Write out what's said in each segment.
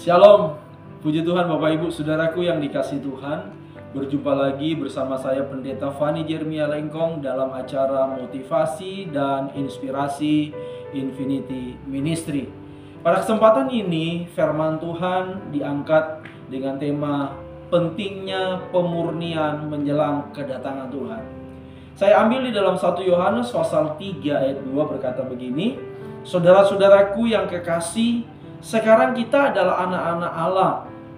Shalom, puji Tuhan Bapak Ibu Saudaraku yang dikasihi Tuhan. Berjumpa lagi bersama saya Pendeta Fani Jeremia Lengkong dalam acara motivasi dan inspirasi Infinity Ministry. Pada kesempatan ini firman Tuhan diangkat dengan tema pentingnya pemurnian menjelang kedatangan Tuhan. Saya ambil di dalam 1 Yohanes pasal 3 ayat 2 berkata begini, saudara-saudaraku yang kekasih, sekarang kita adalah anak-anak Allah,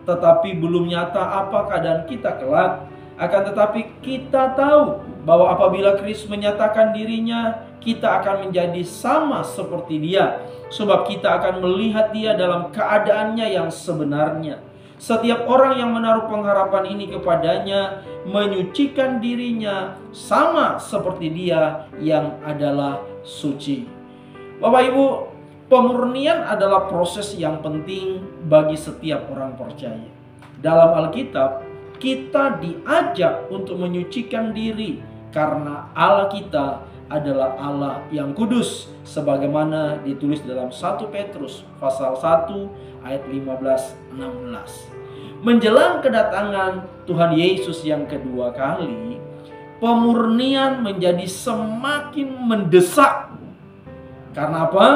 tetapi belum nyata apa keadaan kita kelak. Akan tetapi kita tahu bahwa apabila Kristus menyatakan dirinya, kita akan menjadi sama seperti Dia, sebab kita akan melihat Dia dalam keadaannya yang sebenarnya. Setiap orang yang menaruh pengharapan ini kepadanya menyucikan dirinya sama seperti Dia yang adalah suci. Bapak Ibu, pemurnian adalah proses yang penting bagi setiap orang percaya. Dalam Alkitab, kita diajak untuk menyucikan diri karena Allah kita adalah Allah yang kudus, sebagaimana ditulis dalam 1 Petrus pasal 1 ayat 15-16. Menjelang kedatangan Tuhan Yesus yang kedua kali, pemurnian menjadi semakin mendesak. Karena apa?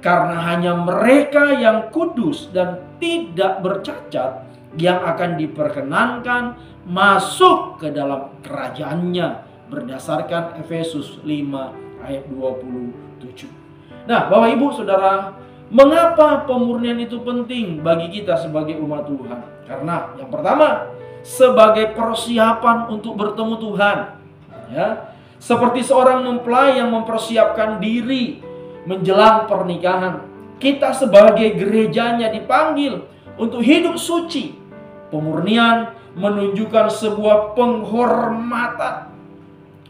Karena hanya mereka yang kudus dan tidak bercacat yang akan diperkenankan masuk ke dalam kerajaannya, berdasarkan Efesus 5 ayat 27. Nah, Bapak Ibu Saudara, mengapa pemurnian itu penting bagi kita sebagai umat Tuhan? Karena yang pertama, sebagai persiapan untuk bertemu Tuhan, ya. Seperti seorang mempelai yang mempersiapkan diri menjelang pernikahan, kita sebagai gerejanya dipanggil untuk hidup suci. Pemurnian menunjukkan sebuah penghormatan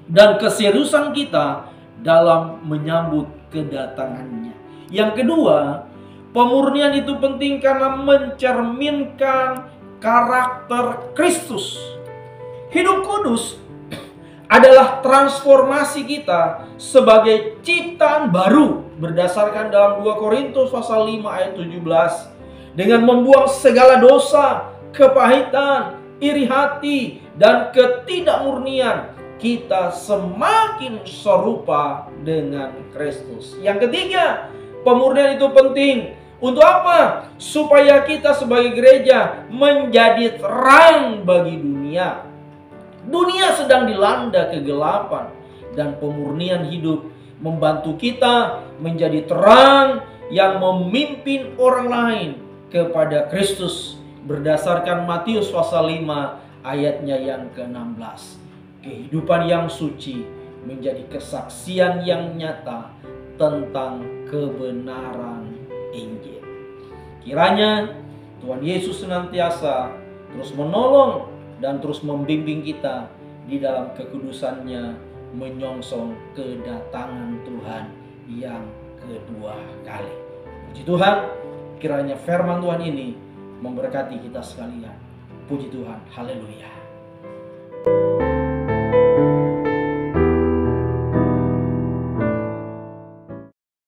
dan keseriusan kita dalam menyambut kedatangannya. Yang kedua, pemurnian itu penting karena mencerminkan karakter Kristus. Hidup kudus adalah transformasi kita sebagai ciptaan baru, berdasarkan dalam 2 Korintus pasal 5 ayat 17, dengan membuang segala dosa, kepahitan, iri hati, dan ketidakmurnian, kita semakin serupa dengan Kristus. Yang ketiga, pemurnian itu penting untuk apa? Supaya kita sebagai gereja menjadi terang bagi dunia. Dunia sedang dilanda kegelapan, dan pemurnian hidup membantu kita menjadi terang yang memimpin orang lain kepada Kristus, berdasarkan Matius pasal 5 ayatnya yang ke-16. Kehidupan yang suci menjadi kesaksian yang nyata tentang kebenaran Injil. Kiranya Tuhan Yesus senantiasa terus menolong dan terus membimbing kita di dalam kekudusannya, menyongsong kedatangan Tuhan yang kedua kali. Puji Tuhan, kiranya firman Tuhan ini memberkati kita sekalian. Puji Tuhan, haleluya.